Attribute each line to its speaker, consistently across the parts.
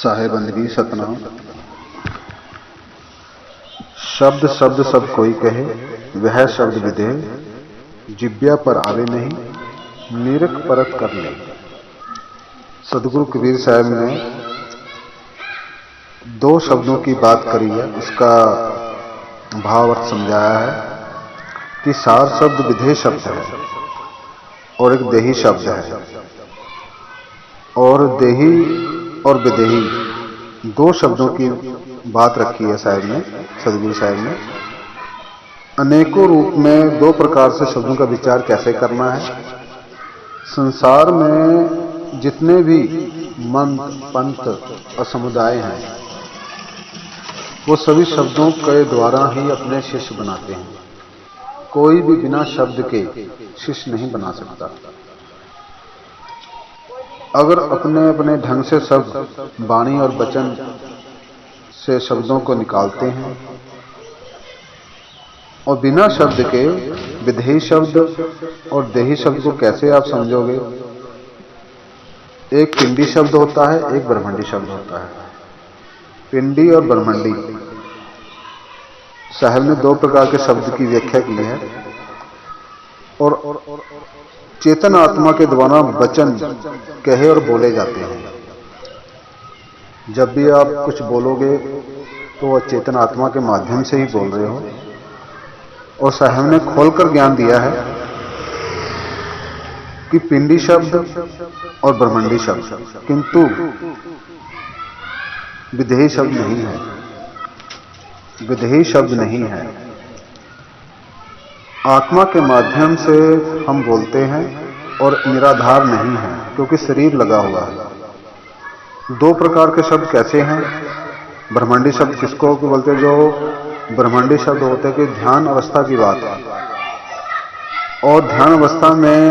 Speaker 1: साहेबंदगी सतनाम। शब्द शब्द सब कोई कहे, वह शब्द विदेह जिब्या पर आवे नहीं, निरख परत कर ले। सदगुरु कबीर साहब ने दो शब्दों की बात करी है, उसका भाव अर्थ समझाया है कि सार शब्द विधेय शब्द है और एक देही शब्द है, और देही और विदेही दो शब्दों की बात रखी है साहब ने, सदगुरु साहब ने। अनेकों रूप में दो प्रकार से शब्दों का विचार कैसे करना है। संसार में जितने भी मंत्र पंथ और समुदाय हैं, वो सभी शब्दों के द्वारा ही अपने शिष्य बनाते हैं। कोई भी बिना शब्द के शिष्य नहीं बना सकता। अगर अपने अपने ढंग से सब वाणी और वचन से शब्दों को निकालते हैं और बिना शब्द के विधेयी शब्द और देही शब्द को कैसे आप समझोगे। एक पिंडी शब्द होता है, एक ब्रह्मंडी शब्द होता है। पिंडी और ब्रह्मंडी साहब ने दो प्रकार के शब्द की व्याख्या की है, और चेतन आत्मा के द्वारा वचन कहे और बोले जाते हैं। जब भी आप कुछ बोलोगे तो वह चेतन आत्मा के माध्यम से ही बोल रहे हो। और साहब ने खोलकर ज्ञान दिया है कि पिंडी शब्द और ब्रह्मंडी शब्द, किंतु विधेयी शब्द नहीं है। विधेयी शब्द नहीं है। आत्मा के माध्यम से हम बोलते हैं और निराधार नहीं है, क्योंकि शरीर लगा हुआ है। दो प्रकार के शब्द कैसे हैं। ब्रह्मांडी शब्द किसको बोलते हैं? जो ब्रह्मांडी शब्द होते हैं कि ध्यान अवस्था की बात है, और ध्यान अवस्था में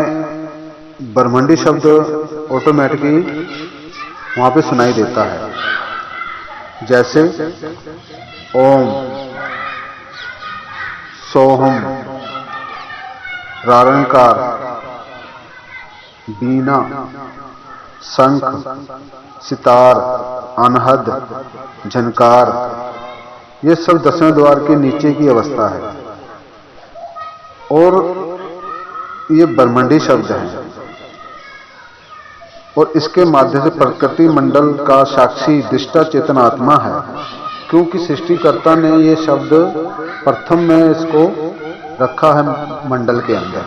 Speaker 1: ब्रह्मांडी शब्द ऑटोमेटिकली वहां पे सुनाई देता है। जैसे ओम, सोहम, रारंकार, बीना, शंख, सितार, अनहद, झनकार, ये सब दसवें द्वार के नीचे की अवस्था है, और ये ब्रह्मंडी शब्द है। और इसके माध्यम से प्रकृति मंडल का साक्षी दृष्टा चेतन आत्मा है, क्योंकि सृष्टिकर्ता ने ये शब्द प्रथम में इसको रखा है मंडल के अंदर।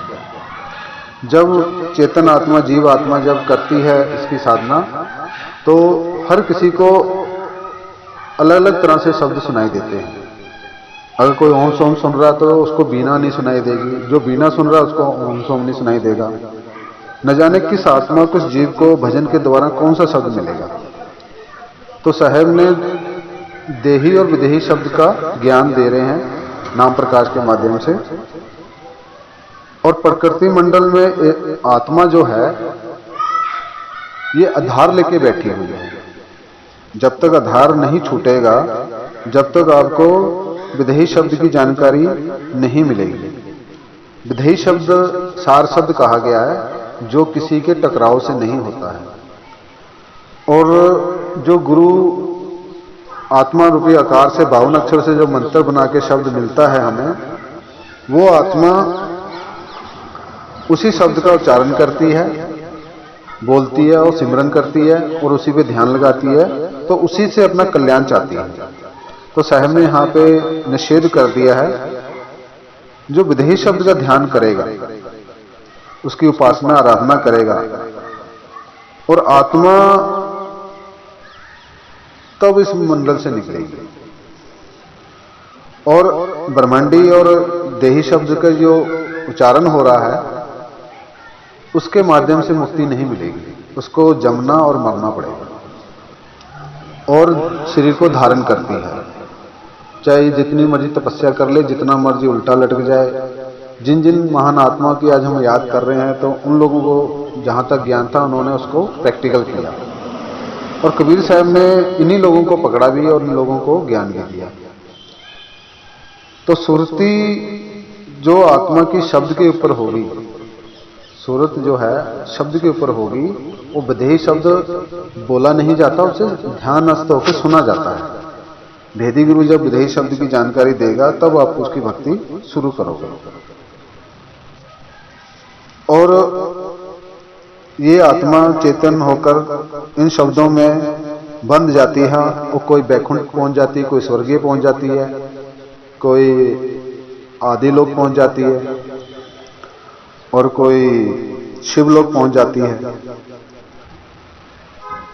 Speaker 1: जब चेतन आत्मा जीव आत्मा जब करती है इसकी साधना, तो हर किसी को अलग अलग तरह से शब्द सुनाई देते हैं। अगर कोई ओम सोम सुन रहा तो उसको बीना नहीं सुनाई देगी, जो बीना सुन रहा उसको ओम सोम नहीं सुनाई देगा। न जाने किस आत्मा किस जीव को भजन के द्वारा कौन सा शब्द मिलेगा। तो साहब ने देही और विदेही शब्द का ज्ञान दे रहे हैं नाम प्रकाश के माध्यम से। और प्रकृति मंडल में आत्मा जो है ये आधार लेके बैठी हुई है। जब तक आधार नहीं छूटेगा, जब तक आपको विदेही शब्द की जानकारी नहीं मिलेगी। विदेही शब्द सार शब्द कहा गया है, जो किसी के टकराव से नहीं होता है। और जो गुरु आत्मा रूपी आकार से 52 अक्षर से जो मंत्र बना के शब्द मिलता है हमें, वो आत्मा उसी शब्द का उच्चारण करती है, बोलती है और सिमरन करती है और उसी पे ध्यान लगाती है, तो उसी से अपना कल्याण चाहती है। तो साहब ने यहाँ पे निषेध कर दिया है, जो विदेही शब्द का ध्यान करेगा, उसकी उपासना आराधना करेगा, और आत्मा तब इस मंडल से निकलेगी। और ब्रह्मांडी और देही शब्द का जो उच्चारण हो रहा है, उसके माध्यम से मुक्ति नहीं मिलेगी, उसको जमना और मरना पड़ेगा। और शरीर को धारण करती है, चाहे जितनी मर्जी तपस्या कर ले, जितना मर्जी उल्टा लटक जाए। जिन जिन महान आत्मा की आज हम याद कर रहे हैं, तो उन लोगों को जहां तक ज्ञान था उन्होंने उसको प्रैक्टिकल किया, और कबीर साहब ने इन्हीं लोगों को पकड़ा भी और इन लोगों को ज्ञान भी दिया। तो सुरती जो आत्मा की शब्द के ऊपर होगी, सूरत जो है शब्द के ऊपर होगी, वो विधेयी शब्द बोला नहीं जाता, उसे ध्यानस्थ होकर सुना जाता है। भेदी गुरु जब विधेयी शब्द की जानकारी देगा तब आप उसकी भक्ति शुरू करोगे। और ये आत्मा चेतन होकर इन शब्दों में बंध जाती है, वो कोई बैकुंठ पहुंच जाती है, कोई स्वर्गीय पहुंच जाती है, कोई आदि लोक पहुंच जाती है और कोई शिवलोक पहुंच जाती है।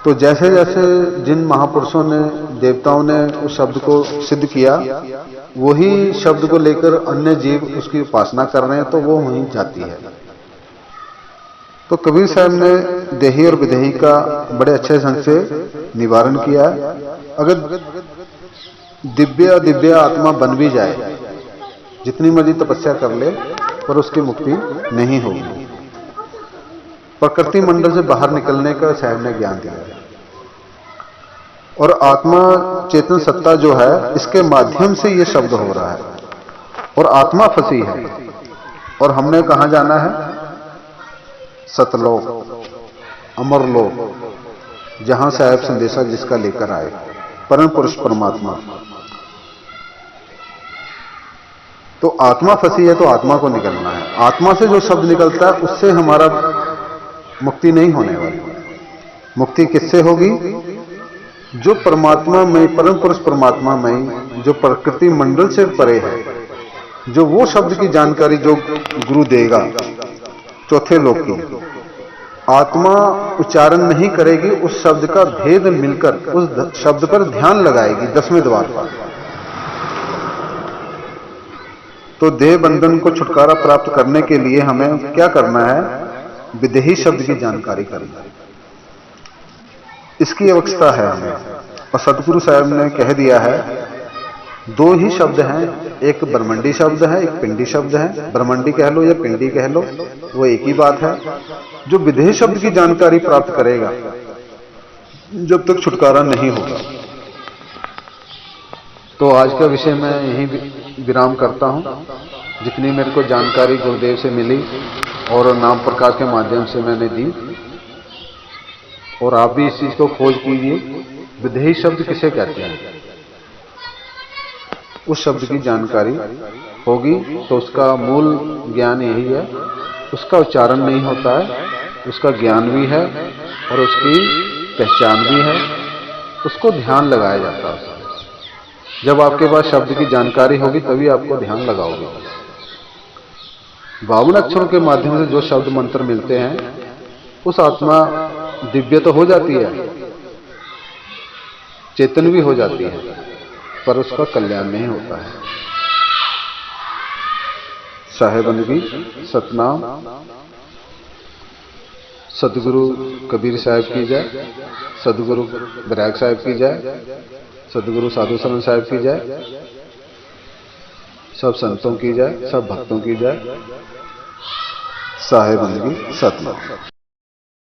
Speaker 1: तो जैसे जैसे जिन महापुरुषों ने, देवताओं ने उस शब्द को सिद्ध किया, वही शब्द को लेकर अन्य जीव उसकी उपासना कर रहे हैं, तो वो वहीं जाती है। तो कबीर साहब ने देही और विदेही का बड़े अच्छे ढंग से निवारण किया है। अगर दिव्य आत्मा बन भी जाए, जितनी मर्जी तपस्या कर ले, पर उसकी मुक्ति नहीं होगी। प्रकृति मंडल से बाहर निकलने का साहब ने ज्ञान दिया है। और आत्मा चेतन सत्ता जो है, इसके माध्यम से ये शब्द हो रहा है और आत्मा फंसी है। और हमने कहां जाना है? सतलोक, अमरलोक, जहां साहब संदेशा जिसका लेकर आए, परम पुरुष परमात्मा। तो आत्मा फंसी है तो आत्मा को निकलना है। आत्मा से जो शब्द निकलता है उससे हमारा मुक्ति नहीं होने वाली। मुक्ति किससे होगी? जो परमात्मा में, परम पुरुष परमात्मा में, जो प्रकृति मंडल से परे है, जो वो शब्द की जानकारी जो गुरु देगा चौथे लोक की, आत्मा उच्चारण नहीं करेगी, उस शब्द का भेद मिलकर उस शब्द पर ध्यान लगाएगी 10वें द्वार पर। तो देह बंधन को छुटकारा प्राप्त करने के लिए हमें क्या करना है? विदेही शब्द की जानकारी करना है। इसकी आवश्यकता है हमें। और सतगुरु साहब ने कह दिया है, दो ही शब्द हैं, एक ब्रह्मंडी शब्द है, एक पिंडी शब्द है। ब्रह्मंडी कह लो या पिंडी कह लो, वो एक ही बात है। जो विदेही शब्द की जानकारी प्राप्त करेगा, जब तक छुटकारा नहीं होगा। तो आज का विषय मैं यहीं विराम करता हूं। जितनी मेरे को जानकारी गुरुदेव से मिली और नाम प्रकाश के माध्यम से मैंने दी, और आप भी इस चीज को खोज कीजिए, विदेही शब्द किसे कहते हैं। उस शब्द की जानकारी होगी तो उसका मूल ज्ञान यही है। उसका उच्चारण नहीं होता है, उसका ज्ञान भी है और उसकी पहचान भी है। उसको ध्यान लगाया जाता है। जब आपके पास शब्द की जानकारी होगी तभी आपको ध्यान लगाओगे। 52 अक्षरों के माध्यम से जो शब्द मंत्र मिलते हैं, उस आत्मा दिव्य तो हो जाती है, चेतन भी हो जाती है, पर उसका कल्याण नहीं होता है। साहेबंदगी, सतनाम, सदगुरु कबीर साहब की जय, सदगुरु बैराग साहब की जय, सदगुरु साधु शरण साहब की जय, सब संतों की जय, सब भक्तों की जय। साहेबंदगी, सतनाम।